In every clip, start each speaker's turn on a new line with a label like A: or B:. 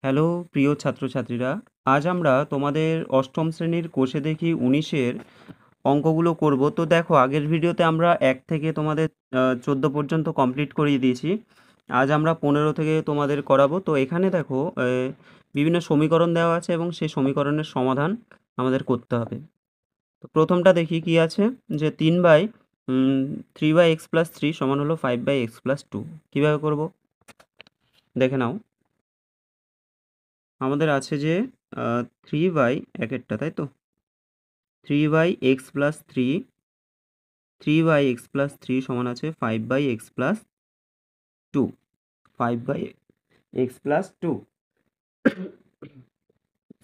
A: Hello প্রিয় ছাত্রছাত্রীরা, আজ আমরা তোমাদের অষ্টম শ্রেণীর কোষে দেখি 19-এর অঙ্কগুলো করব। তো দেখো, আগের ভিডিওতে আমরা 1 থেকে তোমাদের 14 পর্যন্ত কমপ্লিট করিয়ে দিয়েছি। আজ আমরা 15 থেকে তোমাদের করাবো। তো এখানে দেখো, বিভিন্ন সমীকরণ দেওয়া আছে এবং সেই সমীকরণের সমাধান আমাদের করতে হবে। তো প্রথমটা দেখি কি আছে, যে 3/x+3 সমান হলো 5/x+2। কীভাবে করব দেখে নাও। আমাদের আছে যে 3 বাই একেরটা, তাই তো 3/x+3, 3/x+3 সমান আছে 5/x+2, 5/x+2,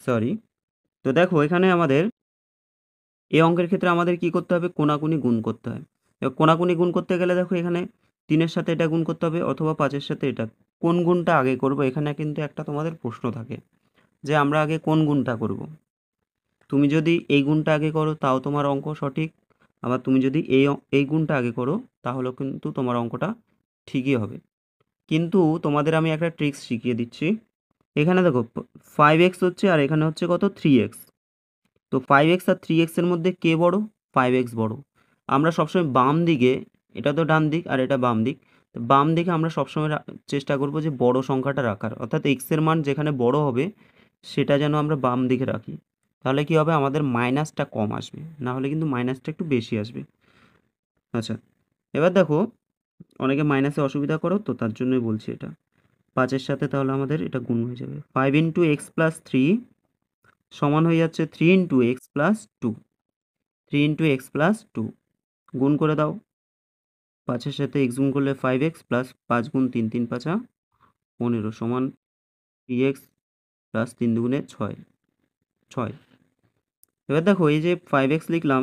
A: সরি। তো দেখো, এখানে আমাদের এই অঙ্কের ক্ষেত্রে আমাদের কি করতে হবে, কোনাকুনি গুণ করতে হয়। এবার কোনাকুনি গুণ করতে গেলে দেখো, এখানে 3-এর সাথে এটা গুণ করতে হবে অথবা 5-এর সাথে এটা। কোন গুণটা আগে করব, এখানে কিন্তু একটা তোমাদের প্রশ্ন থাকে যে আমরা আগে কোন গুণটা করব। তুমি যদি এই গুণটা আগে করো তাও তোমার অঙ্ক সঠিক, আবার তুমি যদি এই গুণটা আগে করো তাহলেও কিন্তু তোমার অঙ্কটা ঠিকই হবে। কিন্তু তোমাদের আমি একটা ট্রিক্স শিখিয়ে দিচ্ছি। এখানে দেখো, 5x হচ্ছে আর এখানে হচ্ছে কত, 3x। তো 5x আর 3x এর মধ্যে কে বড়? 5x বড়। আমরা সবসময় বাম দিকে, এটা তো ডান দিক আর এটা বাম দিক, তো বাম দিকে আমরা সবসময় চেষ্টা করব যে বড় সংখ্যাটা রাখার, অর্থাৎ x এর মান যেখানে বড় হবে সেটা যেন আমরা বাম দিকে রাখি। তাহলে কি হবে, আমাদের মাইনাসটা কম আসবে, না হলে কিন্তু মাইনাসটা একটু বেশি আসবে। আচ্ছা, এবার দেখো, অনেকে মাইনাসে অসুবিধা করো, তো তার জন্যই বলছি এটা। 5-এর সাথে তাহলে আমাদের এটা গুণ হয়ে যাবে, 5x+3 সমান হয়ে যাচ্ছে 3x+2, 3x+2 গুণ করে দাও। 5-এর সাথে x গুণ করলে 5x প্লাস 5 গুণ 3, 3 5 15 সমান 3x প্লাস 3 দুগুণে 6, 6। এবার দেখো, এই যে 5x লিখলাম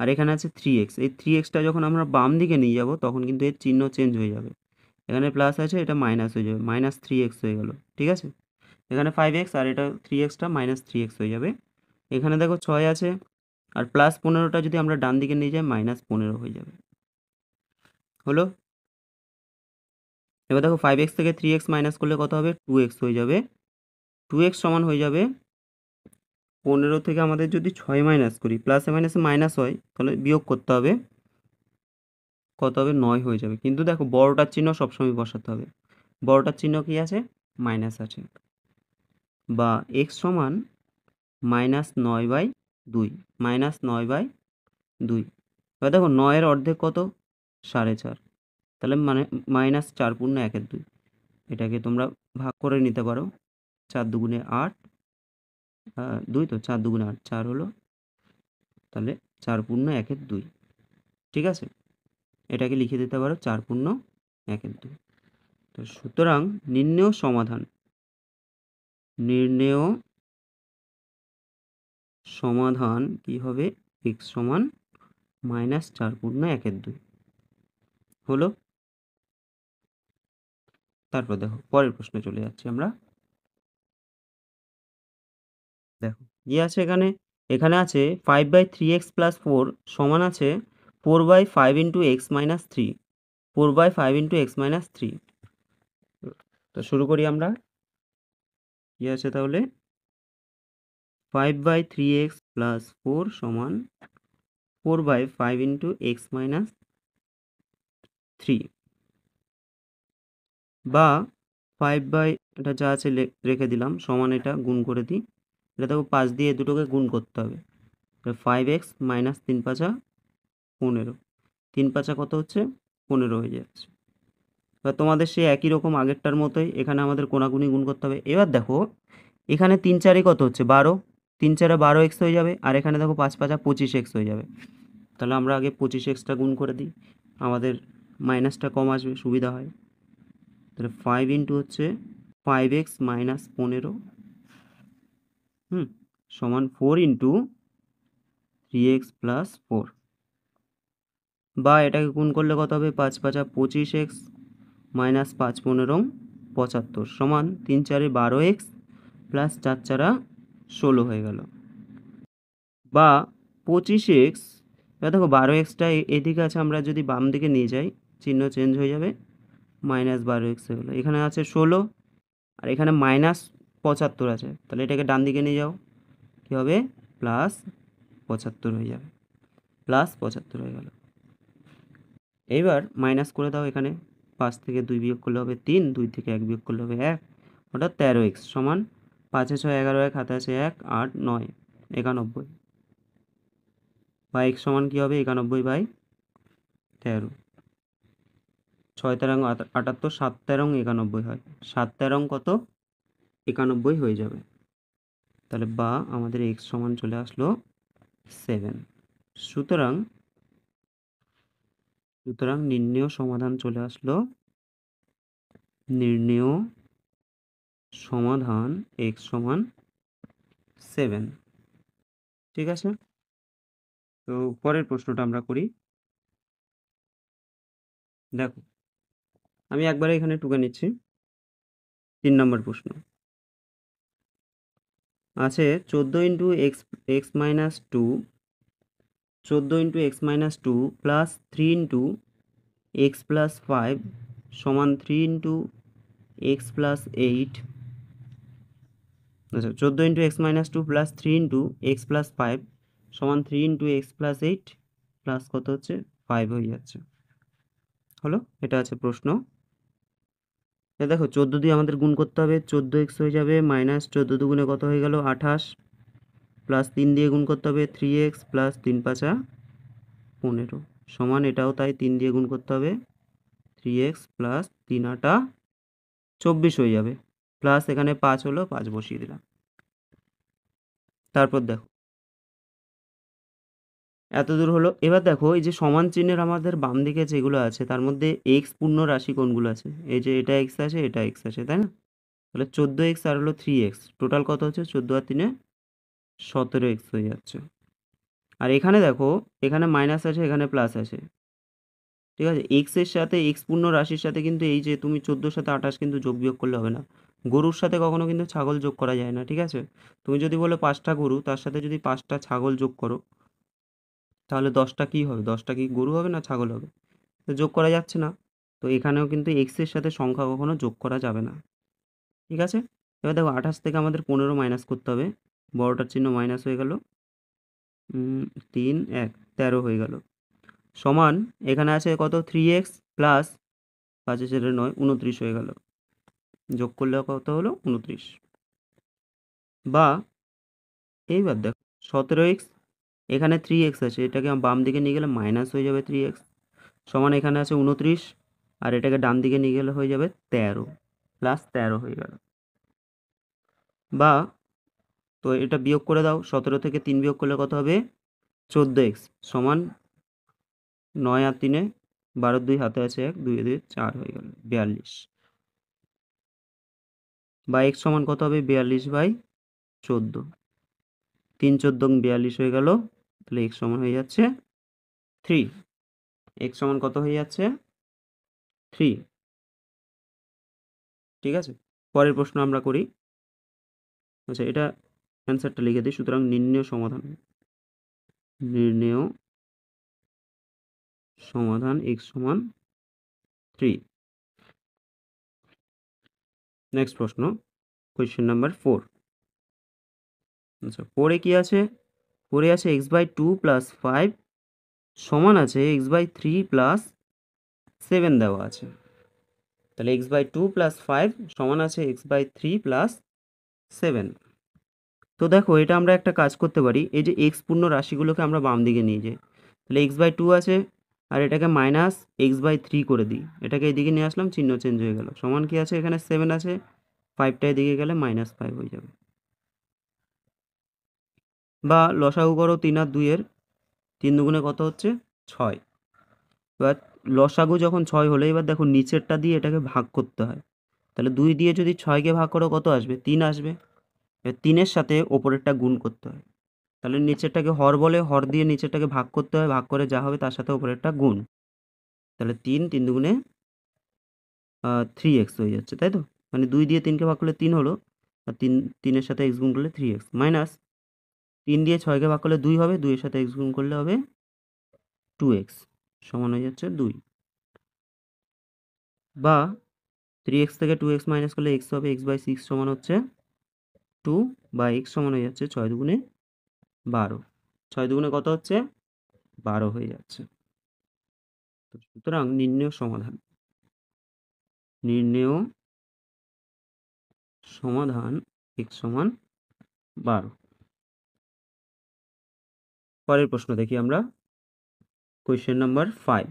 A: আর এখানে আছে 3x, এই 3xটা যখন আমরা বাম দিকে নিয়ে যাব তখন কিন্তু এর চিহ্ন চেঞ্জ হয়ে যাবে। এখানে প্লাস আছে, এটা মাইনাস হয়ে যাবে, -3x হয়ে গেল। ঠিক আছে, এখানে 5x আর এটা 3xটা -3x হয়ে যাবে। এখানে দেখো 6 আছে আর প্লাস 15টা যদি আমরা ডান দিকে নিয়ে যাই -15 হয়ে যাবে। হলো। এবার দেখো, 5x থেকে 3x মাইনাস করলে কত হবে, 2x হয়ে যাবে। 2x সমান হয়ে যাবে 15 থেকে আমাদের যদি 6 মাইনাস করি, প্লাসে মাইনাসে মাইনাস হয়, তাহলে বিয়োগ করতে হবে, কত হবে, 9 হয়ে যাবে। কিন্তু দেখো, বড়টার চিহ্ন সবসময় বসাতে হবে। বড়টার চিহ্ন কি আছে, মাইনাস আছে, বা x সমান -9/2, -9/2। এবার দেখো, 9-এর অর্ধেক কত, 4.5, তাহলে মানে -4 × 1/2। এটাকে তোমরা ভাগ করে নিতে পারো, 4 দুগুণে 8, 2 তো 4 দুগুণে 8, 4 হলো, তাহলে 4 × 1/2। ঠিক আছে, এটাকে লিখে দিতে পারো 4 × 1/2। তো সুতরাং নির্ণেয় সমাধান কি হবে, x সমান -4 × 1/2 হলো। তারপর দেখো, পরের প্রশ্নে চলে যাচ্ছি আমরা। দেখো কি আছে এখানে, এখানে আছে 5/3x+4 সমান আছে 4/5 × x-3, 4/5 × x-3। তো শুরু করি আমরা। কি আছে তাহলে, 5/3x+4 সমান 4/5 × x-3, বা 5 এটা যা আছে রেখে দিলাম, সমান এটা গুণ করে দিই। এটা দেখো, 5 দিয়ে দুটোকে গুণ করতে হবে। 5x - 3 × 5 = 15, 3 × 5 কত হচ্ছে, 15 হয়ে যাচ্ছে। এবার তোমাদের সেই একই রকম আগেরটার মতোই এখানে আমাদের কোনাকুনি গুণ করতে হবে। এবার দেখো, এখানে 3 4 কত হচ্ছে, 12, 3 4 12x হয়ে যাবে, আর এখানে দেখো 5 5 25x হয়ে যাবে। তাহলে আমরা আগে 25xটা গুণ করে দিই, আমাদের মাইনাসটা কম আসবে, সুবিধা হয়। তাহলে 5 হচ্ছে 5x - 15 সমান 4 × 3x + 4, বা এটাকে গুণ করলে কত হবে, 5 5 25x -5 15 75 সমান 3 4 12x প্লাস 4 4 16 হয়ে গেল। বা 25x, এবার দেখো 12xটা এদিকে আছে, আমরা যদি বাম দিকে নিয়ে যাই চিহ্ন চেঞ্জ হয়ে যাবে, -12x হয়ে গেলো। এখানে আছে 16 আর এখানে 75 আছে, তাহলে এটাকে ডান দিকে নিয়ে যাও, কী হবে +75 হয়ে যাবে, +75 হয়ে গেল। এইবার মাইনাস করে দাও, এখানে 5 থেকে 2 বিয়োগ করলে হবে 3, 2 থেকে 1 বিয়োগ করলে হবে 1, অর্থাৎ 13x সমান 5 6 11 1 হাতে আছে 1 8 9 91, বা x সমান কী হবে 91/13, 6 তেরং 78, 7 তেরং 91 হয়, 7 তেরং কত 91 হয়ে যাবে। তাহলে বা আমাদের x সমান চলে আসলো 7। সুতরাং নির্ণেয় সমাধান চলে আসলো, নির্ণেয় সমাধান x সমান 7। ঠিক আছে, তো পরের প্রশ্নটা আমরা করি। দেখো আমি একবারে এখানে টুকে নিচ্ছি। 3 নম্বর প্রশ্ন আছে 14 into x minus 2, 14 into x minus 2 plus 3 into x plus 5 সমান 3 ইন্টু এক্স প্লাস 8। আচ্ছা, 14 into x minus 2 plus 3 into x plus 5 সমান 3 ইন্টু এক্স প্লাস 8 প্লাস কত হচ্ছে 5 হয়ে যাচ্ছে। হলো, এটা আছে প্রশ্ন। দেখো 14 দিয়ে আমাদের গুণ করতে হবে, 14x হয়ে যাবে মাইনাস 14 দুগুণে কত হয়ে গেল 28, প্লাস 3 দিয়ে গুণ করতে হবে 3x প্লাস 3 5 15 সমান, এটাও তাই 3 দিয়ে গুণ করতে হবে 3x প্লাস 3 8 24 হয়ে যাবে, প্লাস এখানে 5 হলো 5 বসিয়ে দিলাম। তারপর দেখো এত দূর হলো। এবার দেখো এই যে সমান চিহ্নের আমাদের বাম দিকে যেগুলো আছে তার মধ্যে x পূর্ণ রাশি কোনগুলো আছে, এই যে এটা x আছে এটা x আছে, তাই না? তাহলে 14x আর হলো 3x, টোটাল কত হচ্ছে 14 আর 3 17x হয়ে যাচ্ছে। আর এখানে দেখো এখানে মাইনাস আছে এখানে প্লাস আছে, ঠিক আছে? এক্স এর সাথে এক্স পূর্ণ রাশির সাথে কিন্তু এই যে তুমি 14 সাথে 28 কিন্তু যোগ বিয়োগ করলে হবে না। গরুর সাথে কখনো কিন্তু ছাগল যোগ করা যায় না, ঠিক আছে? তুমি যদি বলো 5টা গরু, তার সাথে যদি 5টা ছাগল যোগ করো, তাহলে 10টা কি হবে? 10টা কি গরু হবে না ছাগল হবে? তো যোগ করা যাচ্ছে না। তো এখানেও কিন্তু এক্স এর সাথে সংখ্যা কখনো যোগ করা যাবে না, ঠিক আছে? এবার দেখো 28 থেকে আমাদের 15 মাইনাস করতে হবে, বড়টার চিহ্ন মাইনাস হয়ে গেল, 3 1 13 হয়ে গেল, সমান এখানে আছে কত 3x প্লাস 5 9 29 হয়ে গেল, যোগ করলে কত হলো 29। বা এইবার দেখো 17x, এখানে 3x আছে, এটাকে বাম দিকে নিয়ে গেলে মাইনাস হয়ে যাবে 3x, সমান এখানে আছে 29, আর এটাকে ডান দিকে নিয়ে গেলে হয়ে যাবে 13, প্লাস 13 হয়ে গেল। বা তো এটা বিয়োগ করে দাও, 17 থেকে 3 বিয়োগ করলে কত হবে 14x, সমান 9 আর 3 12, 2 হাতে আছে 1, 2 2 4 হয়ে গেল 42। বা x সমান কত হবে 42/14, 3 14 42 হয়ে গেল, তাহলে x সমান হয়ে যাচ্ছে 3। x সমান কত হয়ে যাচ্ছে 3, ঠিক আছে? পরের প্রশ্ন আমরা করি। আচ্ছা, এটা অ্যান্সারটা লিখে দিই। সুতরাং নির্ণেয় সমাধান x সমান 3। নেক্সট প্রশ্ন, কোয়েশ্চেন নাম্বার 4। আচ্ছা, 4 এ কি আছে? 4 এ আছে x/2 প্লাস 5 সমান আছে x/3 প্লাস 7 দেওয়া আছে। তাহলে x/2 প্লাস 5 সমান আছে x/3 প্লাস 7। তো দেখো এটা আমরা একটা কাজ করতে পারি, এই যে x পূর্ণ রাশিগুলোকে আমরা বাম দিকে নিয়ে যাই, তাহলে x/2 আছে আর এটাকে মাইনাস x/3 করে দিই, এটাকে এদিকে নিয়ে আসলাম, চিহ্ন চেঞ্জ হয়ে গেল, সমান কি আছে এখানে 7 আছে, 5টা এদিকে গেলে -5 হয়ে যাবে। বা লসাগু করো 3 আর 2 এর, 3 দুগুণে কত হচ্ছে 6। এবার লসাগু যখন 6 হলো, এবার দেখো নিচেরটা দিয়ে এটাকে ভাগ করতে হয়, তাহলে 2 দিয়ে যদি 6কে ভাগ করো কত আসবে 3 আসবে। এবার 3-এর সাথে ওপরেরটা গুণ করতে হয়, তাহলে নিচেরটাকে হর বলে, হর দিয়ে নিচেরটাকে ভাগ করতে হয়, ভাগ করে যা হবে তার সাথে ওপরেরটা গুণ, তাহলে 3 3 দুগুণে 3x হয়ে যাচ্ছে, তাই তো? মানে 2 দিয়ে 3কে ভাগ করলে 3 হলো, আর 3-এর সাথে x গুণ করলে 3x, মাইনাস 3 দিয়ে 6কে ভাগ করলে 2 হবে, 2-এর সাথে x গুণ করলে হবে 2x, সমান হয়ে যাচ্ছে 2। বা 3x থেকে 2x মাইনাস করলে x হবে, x/6 সমান হচ্ছে টু বা এক্স সমান হয়ে যাচ্ছে 6 দুগুণে 12। 6 দুগুণে কত হচ্ছে? 12 হয়ে যাচ্ছে। সুতরাং নির্ণেয় সমাধান এক্স সমান 12। পরের প্রশ্ন দেখি আমরা, কোয়েশ্চেন নাম্বার 5।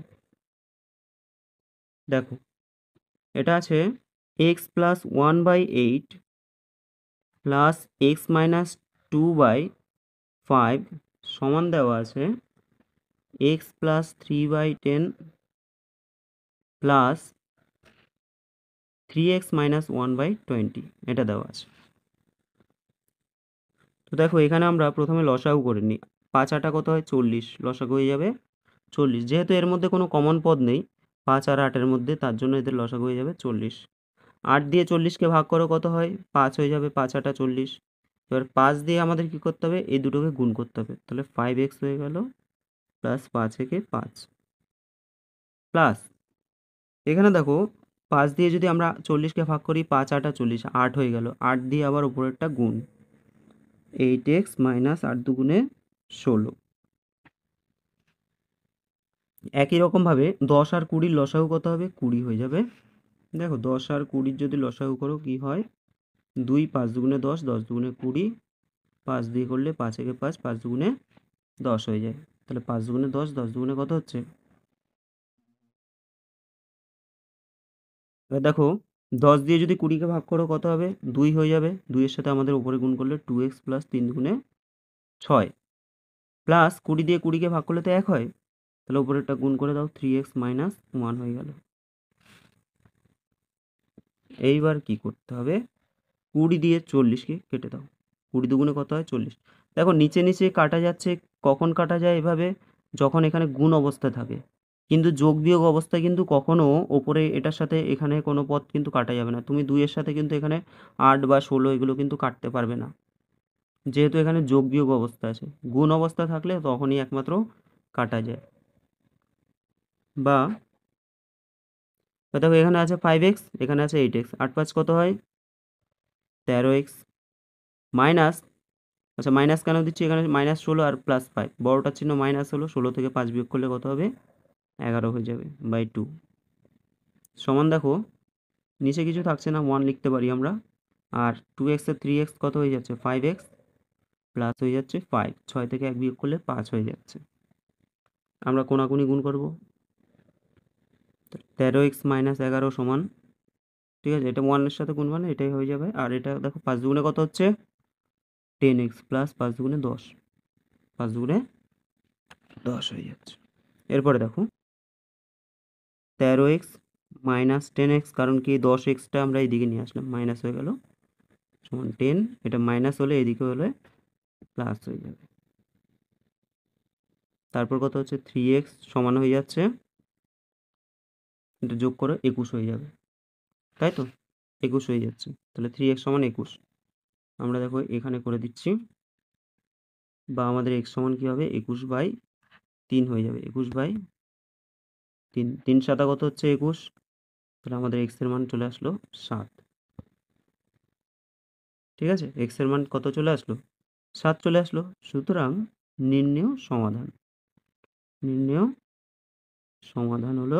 A: দেখো এটা আছে x plus 1/8 plus x minus 2/5 সমান দেওয়া আছে x plus 3/10 plus 3x minus 1/20 এটা দেওয়া আছে। তো দেখো এখানে আমরা প্রথমে লসাগু করে নিই। 5 আটা কত হয়? 40, লসাগু হয়ে যাবে 40। যেহেতু এর মধ্যে কোনো কমন পদ নেই 5 আর 8 এর মধ্যে, তার জন্য এদের লসাগু হয়ে যাবে 40। 8 দিয়ে 40কে ভাগ করো কত হয়? 5 হয়ে যাবে, 5 আটা 40। এবার 5 দিয়ে আমাদের কি করতে হবে? এই দুটোকে গুণ করতে হবে, তাহলে 5x হয়ে গেল প্লাস 5 একে 5 প্লাস এখানে দেখো 5 দিয়ে যদি আমরা 40কে ভাগ করি 5 আটা 40, 8 হয়ে গেল। 8 দিয়ে আবার উপরেরটা গুণ, 8x মাইনাস 8 দুগুণে 16। একই রকমভাবে 10 আর 20 লসাগু কত হবে? 20 হয়ে যাবে। দেখো 10 আর 20 যদি লসাগু করো কি হয়? 2, 5 দুগুণে 10, 10 দুগুণে 20, 5 দিয়ে করলে 5 একে 5, 5 দুগুণে 10 হয়ে যায়। তাহলে 5 দুগুণে 10, 10 দুগুণে কত হচ্ছে? এবার দেখো 10 দিয়ে যদি 20কে ভাগ করো কত হবে? 2 হয়ে যাবে। 2 এর সাথে আমাদের উপরে গুণ করলে 2x প্লাস 3 দুগুণে 6 প্লাস 20 দিয়ে 20কে ভাগ করলে তো 1 হয়, তাহলে উপরেরটা গুণ করে দাও, 3x মাইনাস 1 হয়ে গেল। এইবার কি করতে হবে? 20 দিয়ে 40কে কেটে দাও। 20 দুগুণে কত হয়? 40। দেখো নিচে নিচে কাটা যাচ্ছে। কখন কাটা যায় এভাবে? যখন এখানে গুণ অবস্থায় থাকে। কিন্তু যোগ বিয়োগ অবস্থায় কিন্তু কখনো ওপরে এটার সাথে এখানে কোনো পদ কিন্তু কাটা যাবে না। তুমি 2 এর সাথে কিন্তু এখানে 8 বা 16 এগুলো কিন্তু কাটতে পারবে না, যেহেতু এখানে যোগ বিয়োগ অবস্থা আছে। গুণ অবস্থা থাকলে তখনই একমাত্র কাটা যায়। বা দেখো এখানে আছে 5x, এখানে আছে 8x, 8 5 কত হয়? 13x মাইনাস, আচ্ছা মাইনাস কেন দিচ্ছি? এখানে -16 আর +5, বড়টার চিহ্ন মাইনাস হলো, 16 থেকে 5 বিয়োগ করলে কত হবে? 11 হয়ে যাবে বাই 2। সমান দেখো নিচে কিছু থাকছে না, 1 লিখতে পারি আমরা। আর 2x এর 3x কত হয়ে যাচ্ছে? 5x প্লাস হয়ে যাচ্ছে 5, 6 থেকে 1 বিয়োগ করলে 5 হয়ে যাচ্ছে। আমরা কোনাকুনি গুণ করব, 13x মাইনাস 11 সমান, ঠিক আছে, এটা 1 এর সাথে গুণ মানে এটাই হয়ে যাবে। আর এটা দেখো 5 দুগুণে কত হচ্ছে? 10x প্লাস 5 দুগুণে 10, 5 দুগুণে 10 হয়ে যাচ্ছে। এরপরে দেখো 13x মাইনাস 10x, কারণ কি 10xটা আমরা এইদিকে নিয়ে আসলাম, মাইনাস হয়ে গেল, সমান 10। এটা মাইনাস হলে এদিকে হলে প্লাস হয়ে যাবে। তারপর কত হচ্ছে? 3x সমান হয়ে যাচ্ছে, এটা যোগ করে 21 হয়ে যাবে, তাই তো? 21 হয়ে যাচ্ছে, তাহলে 3x সমান 21। আমরা দেখো এখানে করে দিচ্ছি, বা আমাদের x সমান কি হবে? 21/3 হয়ে যাবে। 21/3, 3 7 কত হচ্ছে? 21। তাহলে আমাদের x এর মান চলে আসলো 7। ঠিক আছে, x এর মান কত চলে আসলো? 7 চলে আসলো। সুতরাং নির্ণেয় সমাধান হলো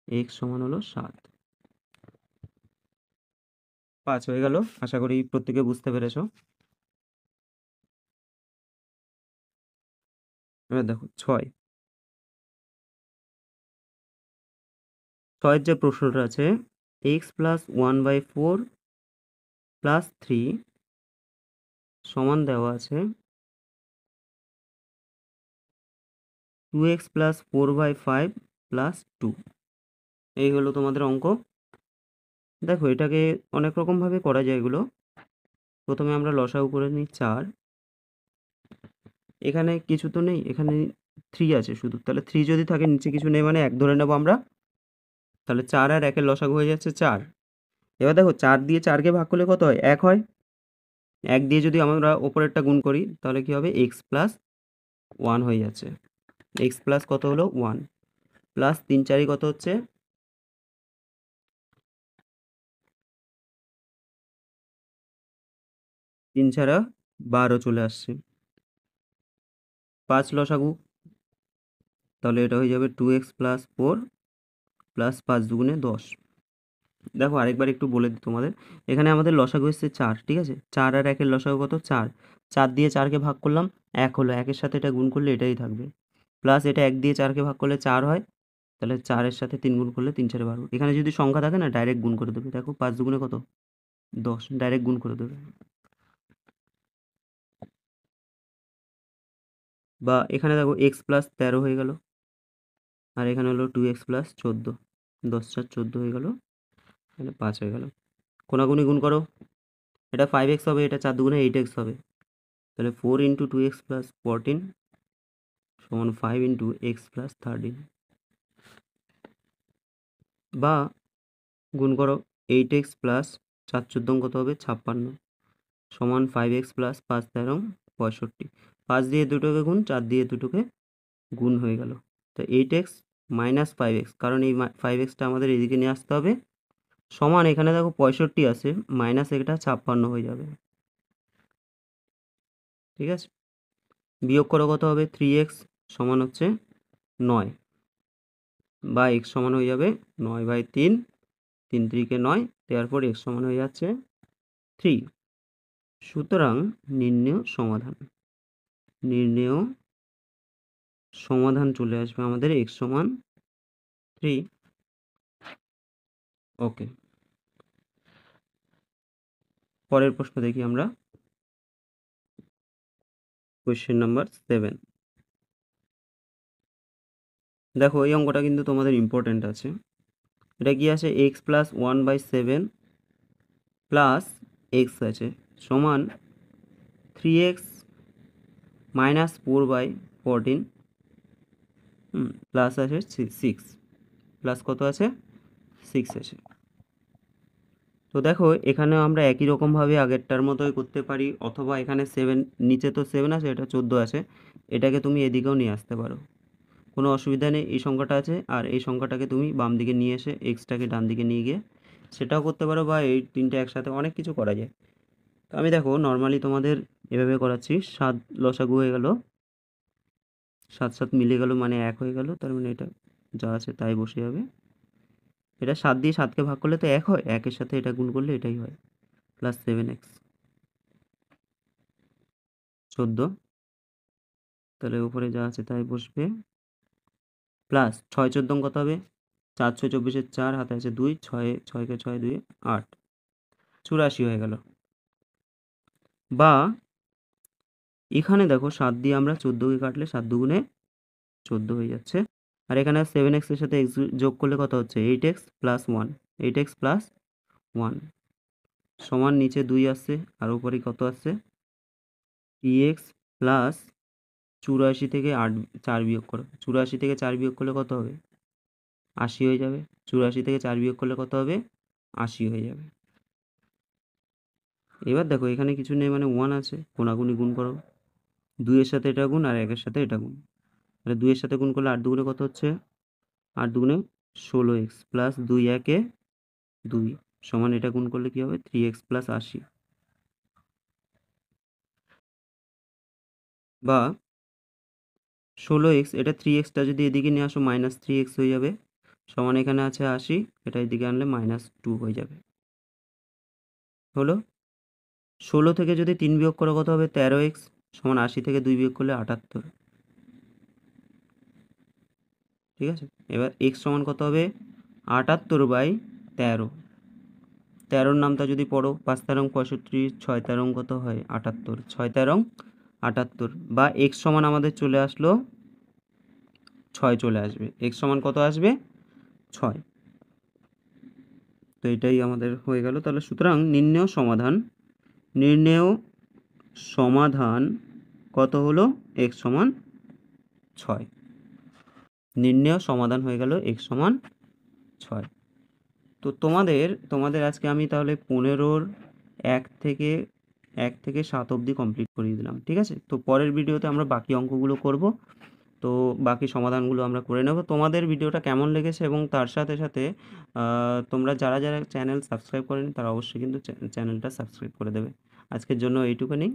A: x সমান হলো 7। 5 হয়ে গেল। আশা করি প্রত্যেকে বুঝতে পেরেছো। এবার দেখো 6 এর যে প্রশ্নটা আছে, x প্লাস 1/4 প্লাস 3 সমান দেওয়া আছে 2x প্লাস 4/5 প্লাস 2। এই হলো তোমাদের অঙ্ক। দেখো এটাকে অনেক রকমভাবে করা যায় এগুলো। প্রথমে আমরা লসাগু করে নিই 4। এখানে কিছু তো নেই, এখানে 3 আছে শুধু, তাহলে 3 যদি থাকে নিচে কিছু নেই মানে 1 ধরে নেব আমরা, তাহলে 4 আর 1 এর লসাগু হয়ে যাচ্ছে 4। এবার দেখো 4 দিয়ে 4কে ভাগ করলে কত হয়? 1 হয়। 1 দিয়ে যদি আমরা ওপরেরটা গুণ করি তাহলে কি হবে? x প্লাস 1 হয়ে যাচ্ছে। x প্লাস কত হলো? 1 প্লাস 3 4 কত হচ্ছে? 3 ছাড়া 12 চলে আসছে। 5 লসাগু, তাহলে এটা হয়ে যাবে 2x + 4 + 5 দুগুণে 10। দেখো আরেকবার একটু বলে দিই তোমাদের, এখানে আমাদের লসাগু এসছে 4, ঠিক আছে? 4 আর 1 এর লসাগু কত? 4। 4 দিয়ে 4 কে ভাগ করলাম, 1 হলো। 1 এর সাথে এটা গুণ করলে এটাই থাকবে। প্লাস এটা 1 দিয়ে 4 কে ভাগ করলে 4 হয়, তাহলে 4 এর সাথে 3 গুণ করলে 3 4 12। এখানে যদি সংখ্যা থাকে না, ডাইরেক্ট গুণ করে দেবে। দেখো 5 দুগুণে কত? 10, ডাইরেক্ট গুণ করে দেবে। বা এখানে দেখো x + 13 হয়ে গেল, আর এখানে হলো 2x + 14, 10 4 14 হয়ে গেল, এখানে 5 হয়ে গেল। কোনাকুনি গুণ করো, এটা 5x হবে, এটা 4 দুগুণে 8x হবে, তাহলে 4 × 2x + 14 সমান 5 × x + 13। বা গুণ করো 8x + 4 14 কত হবে? 56 সমান 5x + 5 13 65। 5 দিয়ে দুটোকে গুণ, 4 দিয়ে দুটোকে গুণ হয়ে গেল। তো 8x - 5x, কারণ এই 5xটা আমাদের এদিকে নিয়ে আসতে হবে, সমান এখানে দেখো 65 আছে, মাইনাস এটা 56 হয়ে যাবে, ঠিক আছে? বিয়োগ করো কত হবে? 3x সমান হচ্ছে 9, বা x সমান হয়ে যাবে 9/3, 3 3 9, তারপর x সমান হয়ে যাচ্ছে 3। সুতরাং নির্ণেয় সমাধান চলে আসবে আমাদের x সমান 3। ওকে, পরের প্রশ্ন দেখি আমরা। Question number 7। দেখো এই অঙ্কটা কিন্তু তোমাদের ইম্পর্টেন্ট আছে। এটা কি আছে? x + 1/7 প্লাস x আছে সমান 3x - 4/14 প্লাস আছে 6, প্লাস কত আছে? 6 আছে। তো দেখো এখানে আমরা একই রকমভাবে আগেরটার মতোই করতে পারি, অথবা এখানে 7, নিচে তো 7 আছে, এটা 14 আছে, এটাকে তুমি এদিকেও নিয়ে আসতে পারো, কোনো অসুবিধা নেই। এই সংখ্যাটা আছে, আর এই সংখ্যাটাকে তুমি বাম দিকে নিয়ে এসে এক্সটাকে ডান দিকে নিয়ে গিয়ে সেটাও করতে পারো, বা এই তিনটে একসাথে অনেক কিছু করা যায়। তো আমি দেখো নর্মালি তোমাদের এভাবে করাচ্ছি। 7 লসাগু হয়ে গেল, 7 7 মিলে গেল, মানে 1 হয়ে গেল, তার মানে এটা যা আছে তাই বসে যাবে। এটা 7 দিয়ে 7কে ভাগ করলে তো 1 হয়, 1 এর সাথে এটা গুণ করলে এটাই হয়, প্লাস 7x 14, তাহলে উপরে যা আছে তাই বসবে, প্লাস 6 14 কত হবে? 4 6 24 4, হাতে আছে 2, 6 6কে 6 2 8, 84 হয়ে গেল। বা এখানে দেখো 7 দিয়ে আমরা 14কে কাটলে 7 দুগুণে 14 হয়ে যাচ্ছে, আর এখানে 7x এর সাথে x যোগ করলে কত হচ্ছে? 8x + 1, 8x + 1 সমান নিচে 2 আসছে, আর উপরে কত আসছে? 3x প্লাস 84 থেকে 4 বিয়োগ করো, 84 থেকে 4 বিয়োগ করলে কত হবে? 80 হয়ে যাবে। 84 থেকে 4 বিয়োগ করলে কত হবে? 80 হয়ে যাবে। এবার দেখো এখানে কিছু নেই, মানে 1 আছে, কোনাকুনি গুণ করো, 2 এর সাথে এটা গুণ আর 1 এর সাথে এটা গুণ, তাহলে 2 এর সাথে গুণ করলে 8 দুগুণে কত হচ্ছে? 8 দুগুণে 16x প্লাস 2 1 2 সমান এটা গুণ করলে কি হবে? 3x plus 80। বা 16x, এটা 3xটা যদি এদিকে নিয়ে আসো মাইনাস 3x হয়ে যাবে, সমান এখানে আছে 80, এটা এদিকে আনলে -2 হয়ে যাবে। হলো 16 থেকে যদি 3 বিয়োগ করো কত হবে? 13x সমান 80 থেকে 2 বিয়োগ করলে 78, ঠিক আছে? এবার x সমান কত হবে? 78/13। 13 নামটা যদি পড়ো, 5 13 65, 6 13 কত হয়? 78, 6 13 78। বা x সমান আমাদের চলে আসলো 6 চলে আসবে, x সমান কত আসবে? 6। তো এটাই আমাদের হয়ে গেল। তাহলে সুতরাং নির্ণেয় সমাধান কত হলো? x সমান 6। নির্ণেয় সমাধান হয়ে গেল x সমান 6। তো তোমাদের আজকে আমি তাহলে 15-র 1 থেকে 7 অবধি কমপ্লিট করিয়ে দিলাম, ঠিক আছে? তো পরের ভিডিওতে আমরা বাকি অঙ্কগুলো করব, তো বাকি সমাধানগুলো আমরা করে নেব। তোমাদের ভিডিওটা কেমন লেগেছে, এবং তার সাথে সাথে তোমরা যারা চ্যানেল সাবস্ক্রাইব করেনি তারা অবশ্যই কিন্তু চ্যানেলটা সাবস্ক্রাইব করে দেবে। আজকের জন্য এইটুকুনি।